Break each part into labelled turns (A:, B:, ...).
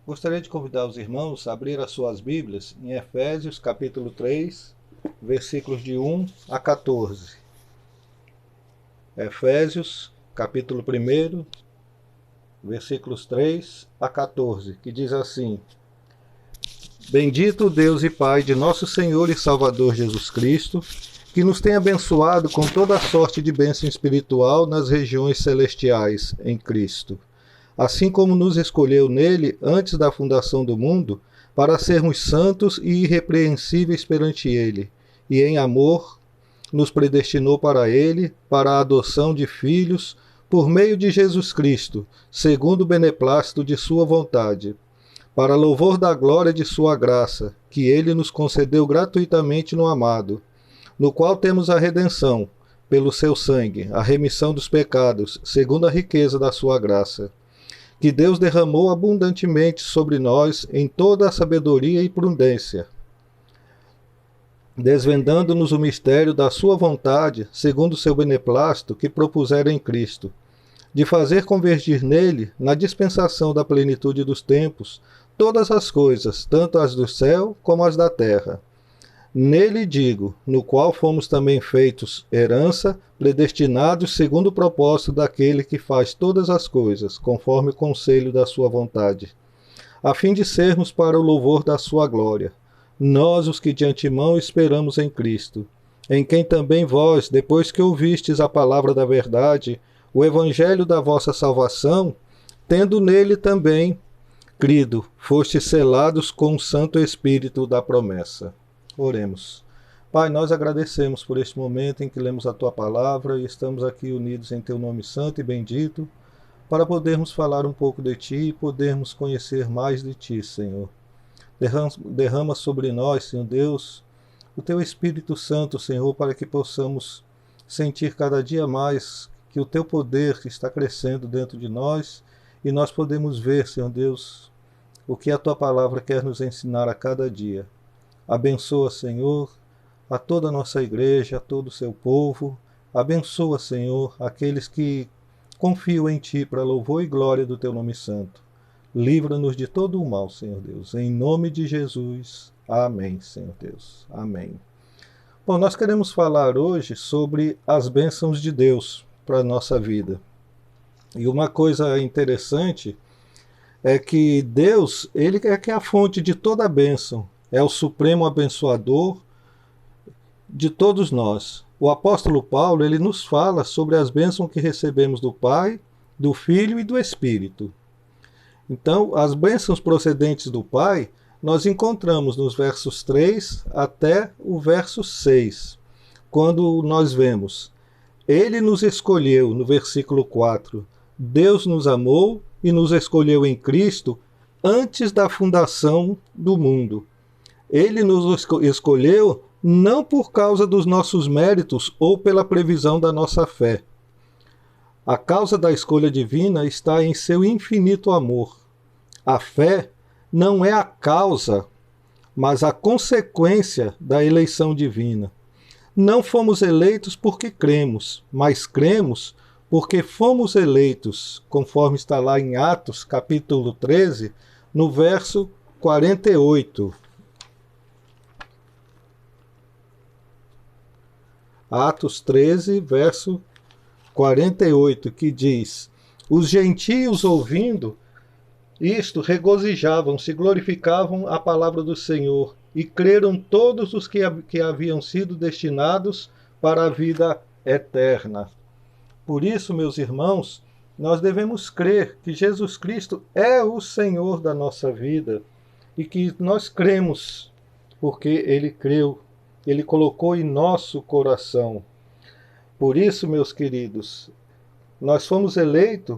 A: Gostaria de convidar os irmãos a abrir as suas Bíblias em Efésios capítulo 3, versículos de 1 a 14. Efésios capítulo 1, versículos 3 a 14, que diz assim: Bendito o Deus e Pai de nosso Senhor e Salvador Jesus Cristo, que nos tem abençoado com toda a sorte de bênção espiritual nas regiões celestiais em Cristo, assim como nos escolheu nele antes da fundação do mundo, para sermos santos e irrepreensíveis perante ele, e em amor nos predestinou para ele, para a adoção de filhos, por meio de Jesus Cristo, segundo o beneplácito de sua vontade, para louvor da glória de sua graça, que ele nos concedeu gratuitamente no amado, no qual temos a redenção, pelo seu sangue, a remissão dos pecados, segundo a riqueza da sua graça, que Deus derramou abundantemente sobre nós em toda a sabedoria e prudência, desvendando-nos o mistério da sua vontade, segundo o seu beneplácito, que propusera em Cristo, de fazer convergir nele, na dispensação da plenitude dos tempos, todas as coisas, tanto as do céu como as da terra. Nele digo, no qual fomos também feitos herança, predestinados segundo o propósito daquele que faz todas as coisas, conforme o conselho da sua vontade, a fim de sermos para o louvor da sua glória, nós os que de antemão esperamos em Cristo, em quem também vós, depois que ouvistes a palavra da verdade, o evangelho da vossa salvação, tendo nele também crido, fostes selados com o Santo Espírito da promessa. Oremos. Pai, nós agradecemos por este momento em que lemos a Tua palavra e estamos aqui unidos em Teu nome santo e bendito para podermos falar um pouco de Ti e podermos conhecer mais de Ti, Senhor. Derrama sobre nós, Senhor Deus, o Teu Espírito Santo, Senhor, para que possamos sentir cada dia mais que o Teu poder está crescendo dentro de nós e nós podemos ver, Senhor Deus, o que a Tua palavra quer nos ensinar a cada dia. Abençoa, Senhor, a toda a nossa igreja, a todo o seu povo. Abençoa, Senhor, aqueles que confiam em Ti para louvor e glória do Teu nome santo. Livra-nos de todo o mal, Senhor Deus. Em nome de Jesus. Amém, Senhor Deus. Amém. Bom, nós queremos falar hoje sobre as bênçãos de Deus para a nossa vida. E uma coisa interessante é que Deus, Ele é que é a fonte de toda a bênção. É o supremo abençoador de todos nós. O apóstolo Paulo, ele nos fala sobre as bênçãos que recebemos do Pai, do Filho e do Espírito. Então, as bênçãos procedentes do Pai, nós encontramos nos versos 3 até o verso 6, quando nós vemos: Ele nos escolheu, no versículo 4, Deus nos amou e nos escolheu em Cristo antes da fundação do mundo. Ele nos escolheu não por causa dos nossos méritos ou pela previsão da nossa fé. A causa da escolha divina está em seu infinito amor. A fé não é a causa, mas a consequência da eleição divina. Não fomos eleitos porque cremos, mas cremos porque fomos eleitos, conforme está lá em Atos, capítulo 13, no verso 48. Atos 13, verso 48, que diz: Os gentios, ouvindo isto, regozijavam-se, glorificavam a palavra do Senhor, e creram todos os que haviam sido destinados para a vida eterna. Por isso, meus irmãos, nós devemos crer que Jesus Cristo é o Senhor da nossa vida, e que nós cremos, porque Ele creu. Ele colocou em nosso coração. Por isso, meus queridos, nós fomos eleitos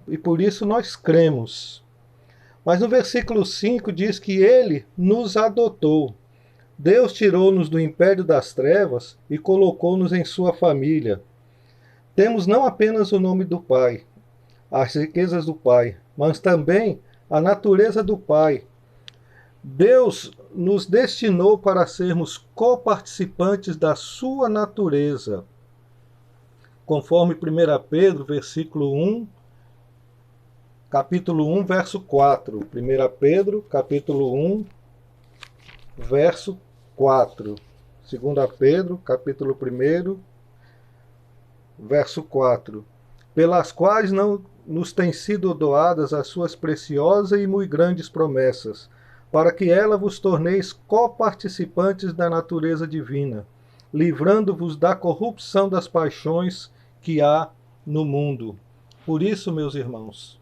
A: e por isso nós cremos. Mas no versículo 5 diz que Ele nos adotou. Deus tirou-nos do império das trevas e colocou-nos em sua família. Temos não apenas o nome do Pai, as riquezas do Pai, mas também a natureza do Pai. Deus nos destinou para sermos coparticipantes da sua natureza. Conforme 1 Pedro, versículo 1, capítulo 1, verso 4. 1 Pedro, capítulo 1, verso 4. 2 Pedro, capítulo 1, verso 4. Pelas quais não nos têm sido doadas as suas preciosas e muito grandes promessas, para que ela vos torneis coparticipantes da natureza divina, livrando-vos da corrupção das paixões que há no mundo. Por isso, meus irmãos,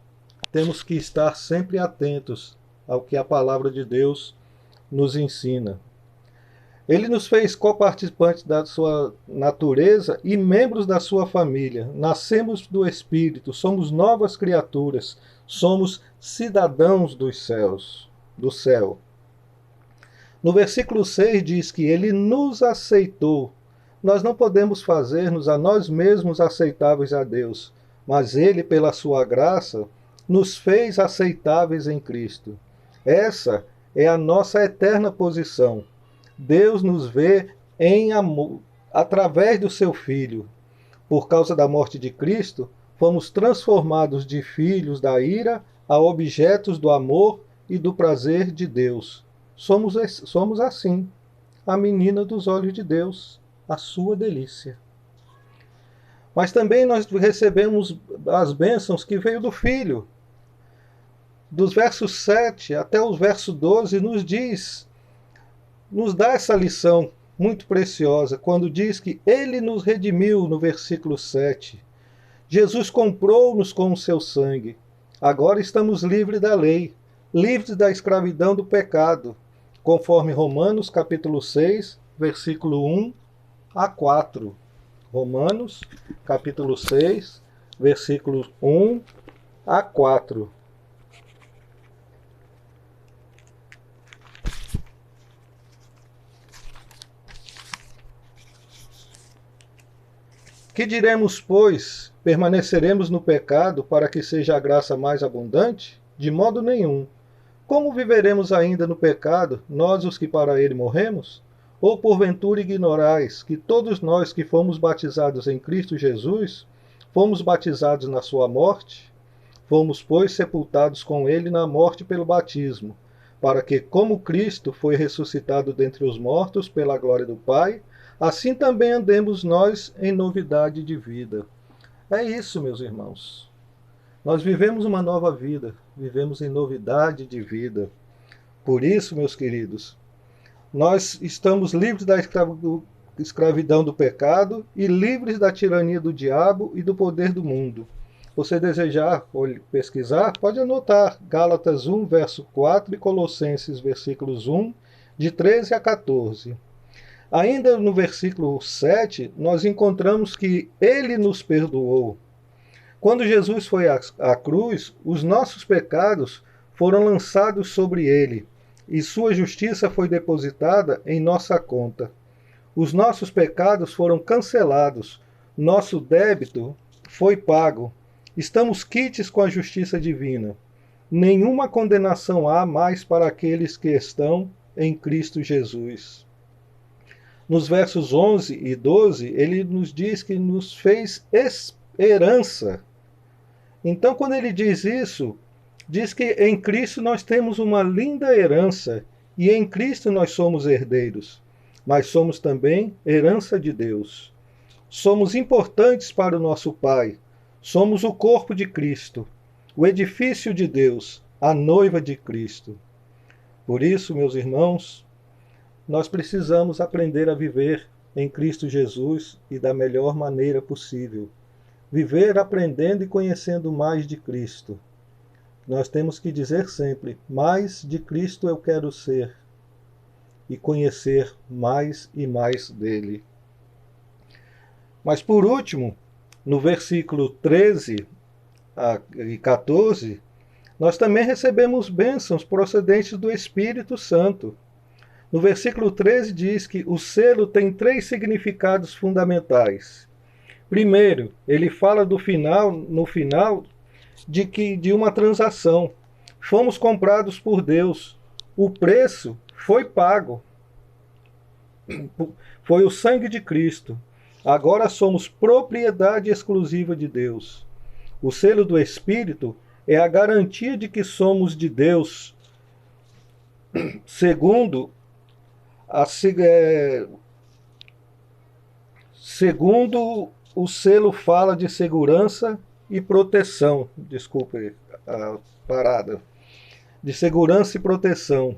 A: temos que estar sempre atentos ao que a palavra de Deus nos ensina. Ele nos fez coparticipantes da sua natureza e membros da sua família. Nascemos do Espírito, somos novas criaturas, somos cidadãos dos céus, do céu. No versículo 6 diz que ele nos aceitou. Nós não podemos fazer-nos a nós mesmos aceitáveis a Deus, mas ele, pela sua graça, nos fez aceitáveis em Cristo. Essa é a nossa eterna posição. Deus nos vê em amor, através do seu Filho. Por causa da morte de Cristo, fomos transformados de filhos da ira a objetos do amor e do prazer de Deus. Somos assim, a menina dos olhos de Deus, a sua delícia. Mas também nós recebemos as bênçãos que veio do Filho. Dos versos 7 até o verso 12 nos dá essa lição muito preciosa, quando diz que ele nos redimiu, no versículo 7. Jesus comprou-nos com o seu sangue. Agora estamos livres da lei, livres da escravidão do pecado, conforme Romanos capítulo 6, versículo 1 a 4. Romanos capítulo 6, versículos 1 a 4. Que diremos, pois? Permaneceremos no pecado para que seja a graça mais abundante? De modo nenhum. Como viveremos ainda no pecado, nós os que para ele morremos? Ou porventura ignorais que todos nós que fomos batizados em Cristo Jesus, fomos batizados na sua morte? Fomos, pois, sepultados com ele na morte pelo batismo, para que, como Cristo foi ressuscitado dentre os mortos pela glória do Pai, assim também andemos nós em novidade de vida. É isso, meus irmãos. Nós vivemos uma nova vida, vivemos em novidade de vida. Por isso, meus queridos, nós estamos livres da escravidão do pecado e livres da tirania do diabo e do poder do mundo. Você desejar pesquisar, pode anotar Gálatas 1, verso 4 e Colossenses, versículos 1, de 13 a 14. Ainda no versículo 7, nós encontramos que ele nos perdoou. Quando Jesus foi à cruz, os nossos pecados foram lançados sobre ele, e sua justiça foi depositada em nossa conta. Os nossos pecados foram cancelados, nosso débito foi pago. Estamos quites com a justiça divina. Nenhuma condenação há mais para aqueles que estão em Cristo Jesus. Nos versos 11 e 12, ele nos diz que nos fez herança. Então, quando ele diz isso, diz que em Cristo nós temos uma linda herança, e em Cristo nós somos herdeiros, mas somos também herança de Deus. Somos importantes para o nosso Pai, somos o corpo de Cristo, o edifício de Deus, a noiva de Cristo. Por isso, meus irmãos, nós precisamos aprender a viver em Cristo Jesus e da melhor maneira possível. Viver aprendendo e conhecendo mais de Cristo. Nós temos que dizer sempre, mais de Cristo eu quero ser e conhecer mais e mais dele. Mas por último, no versículo 13 e 14, nós também recebemos bênçãos procedentes do Espírito Santo. No versículo 13 diz que o selo tem 3 significados fundamentais. Primeiro, ele fala no final de uma transação. Fomos comprados por Deus. O preço foi pago. Foi o sangue de Cristo. Agora somos propriedade exclusiva de Deus. O selo do Espírito é a garantia de que somos de Deus, segundo a, segundo o selo fala de segurança e proteção. Desculpe a parada. De segurança e proteção.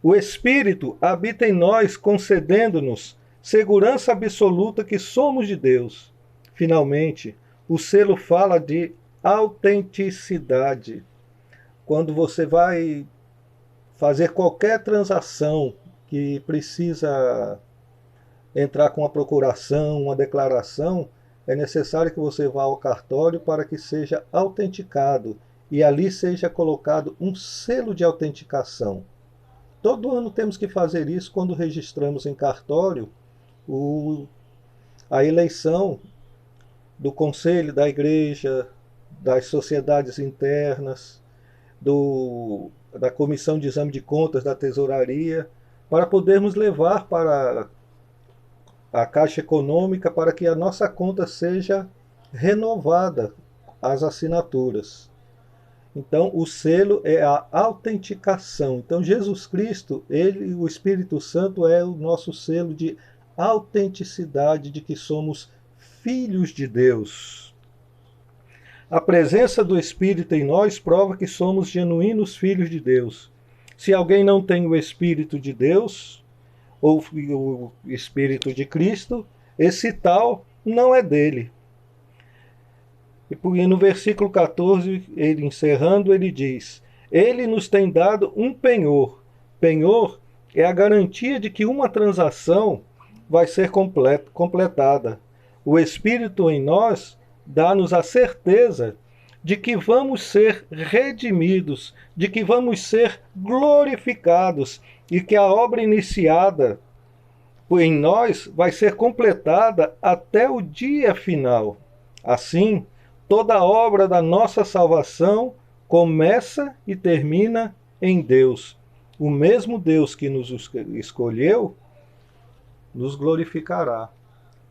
A: O Espírito habita em nós, concedendo-nos segurança absoluta que somos de Deus. Finalmente, o selo fala de autenticidade. Quando você vai fazer qualquer transação que precisa entrar com uma procuração, uma declaração, é necessário que você vá ao cartório para que seja autenticado e ali seja colocado um selo de autenticação. Todo ano temos que fazer isso quando registramos em cartório a eleição do conselho da igreja, das sociedades internas, da comissão de exame de contas da tesouraria, para podermos levar para a Caixa Econômica para que a nossa conta seja renovada, as assinaturas. Então, o selo é a autenticação. Então, Jesus Cristo, ele, o Espírito Santo, é o nosso selo de autenticidade de que somos filhos de Deus. A presença do Espírito em nós prova que somos genuínos filhos de Deus. Se alguém não tem o Espírito de Deus, ou o Espírito de Cristo, esse tal não é dele. E no versículo 14, ele encerrando, ele diz: ele nos tem dado um penhor. Penhor é a garantia de que uma transação vai ser completada. O Espírito em nós dá-nos a certeza de que vamos ser redimidos, de que vamos ser glorificados e que a obra iniciada em nós vai ser completada até o dia final. Assim, toda a obra da nossa salvação começa e termina em Deus. O mesmo Deus que nos escolheu nos glorificará.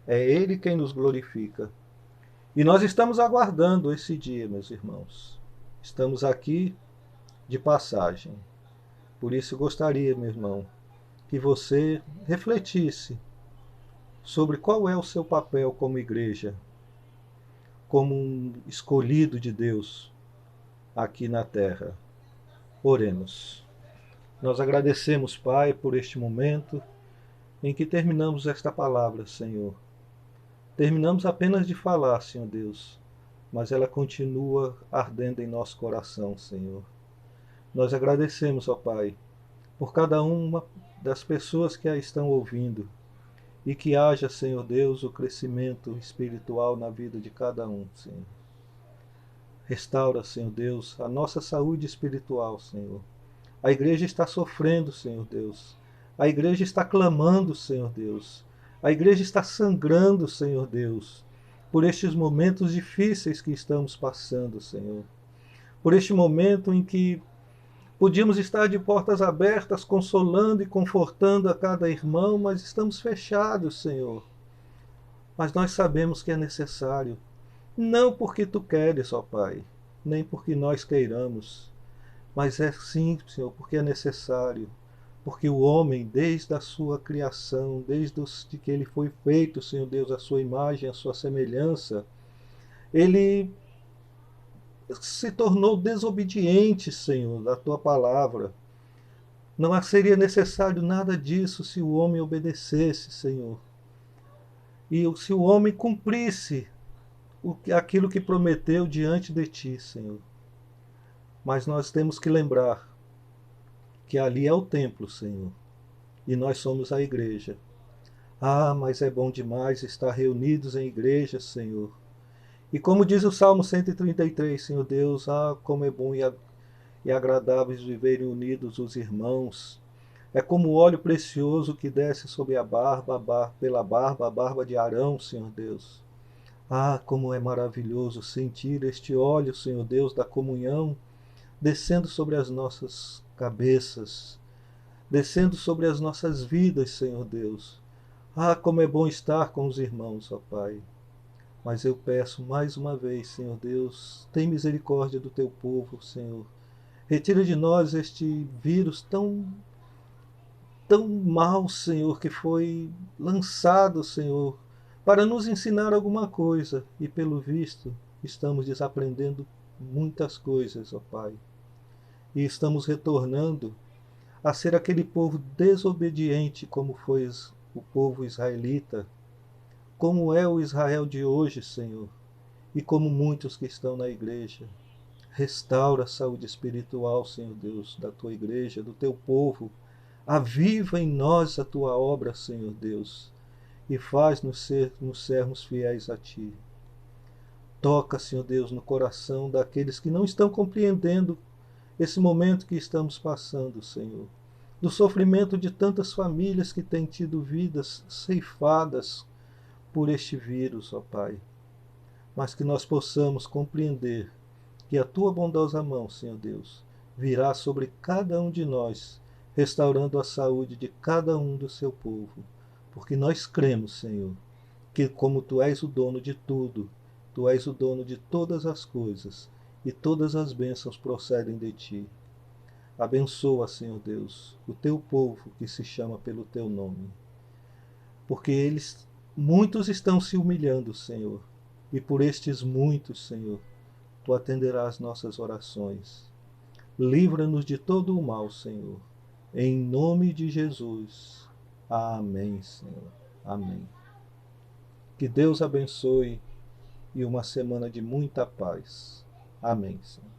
A: É Ele quem nos glorifica. E nós estamos aguardando esse dia, meus irmãos. Estamos aqui de passagem. Por isso gostaria, meu irmão, que você refletisse sobre qual é o seu papel como igreja, como um escolhido de Deus aqui na terra. Oremos. Nós agradecemos, Pai, por este momento em que terminamos esta palavra, Senhor. Terminamos apenas de falar, Senhor Deus, mas ela continua ardendo em nosso coração, Senhor. Nós agradecemos, ó Pai, por cada uma das pessoas que a estão ouvindo e que haja, Senhor Deus, o crescimento espiritual na vida de cada um, Senhor. Restaura, Senhor Deus, a nossa saúde espiritual, Senhor. A igreja está sofrendo, Senhor Deus. A igreja está clamando, Senhor Deus. A igreja está sangrando, Senhor Deus, por estes momentos difíceis que estamos passando, Senhor. Por este momento em que podíamos estar de portas abertas, consolando e confortando a cada irmão, mas estamos fechados, Senhor. Mas nós sabemos que é necessário. Não porque Tu queres, ó Pai, nem porque nós queiramos, mas é sim, Senhor, porque é necessário. Porque o homem, desde a sua criação, desde que ele foi feito, Senhor Deus, a sua imagem, a sua semelhança, ele se tornou desobediente, Senhor, da Tua palavra. Não seria necessário nada disso se o homem obedecesse, Senhor. E se o homem cumprisse aquilo que prometeu diante de Ti, Senhor. Mas nós temos que lembrar que ali é o templo, Senhor, e nós somos a igreja. Ah, mas é bom demais estar reunidos em igreja, Senhor. E como diz o Salmo 133, Senhor Deus, ah, como é bom e agradáveis viverem unidos os irmãos. É como o óleo precioso que desce sobre a barba de Arão, Senhor Deus. Ah, como é maravilhoso sentir este óleo, Senhor Deus, da comunhão, descendo sobre as nossas cabeças, descendo sobre as nossas vidas, Senhor Deus. Ah, como é bom estar com os irmãos, ó Pai. Mas eu peço mais uma vez, Senhor Deus, tem misericórdia do teu povo, Senhor. Retira de nós este vírus tão mal, Senhor, que foi lançado, Senhor, para nos ensinar alguma coisa. E pelo visto, estamos desaprendendo muitas coisas, ó Pai. E estamos retornando a ser aquele povo desobediente como foi o povo israelita, como é o Israel de hoje, Senhor, e como muitos que estão na igreja. Restaura a saúde espiritual, Senhor Deus, da tua igreja, do teu povo. Aviva em nós a tua obra, Senhor Deus, e faz-nos sermos fiéis a ti. Toca, Senhor Deus, no coração daqueles que não estão compreendendo esse momento que estamos passando, Senhor. Do sofrimento de tantas famílias que têm tido vidas ceifadas por este vírus, ó Pai. Mas que nós possamos compreender que a tua bondosa mão, Senhor Deus, virá sobre cada um de nós, restaurando a saúde de cada um do seu povo. Porque nós cremos, Senhor, que como tu és o dono de tudo, tu és o dono de todas as coisas, e todas as bênçãos procedem de ti. Abençoa, Senhor Deus, o teu povo que se chama pelo teu nome. Porque muitos estão se humilhando, Senhor, e por estes muitos, Senhor, tu atenderás nossas orações. Livra-nos de todo o mal, Senhor. Em nome de Jesus. Amém, Senhor. Amém. Que Deus abençoe e uma semana de muita paz. Amém, Senhor.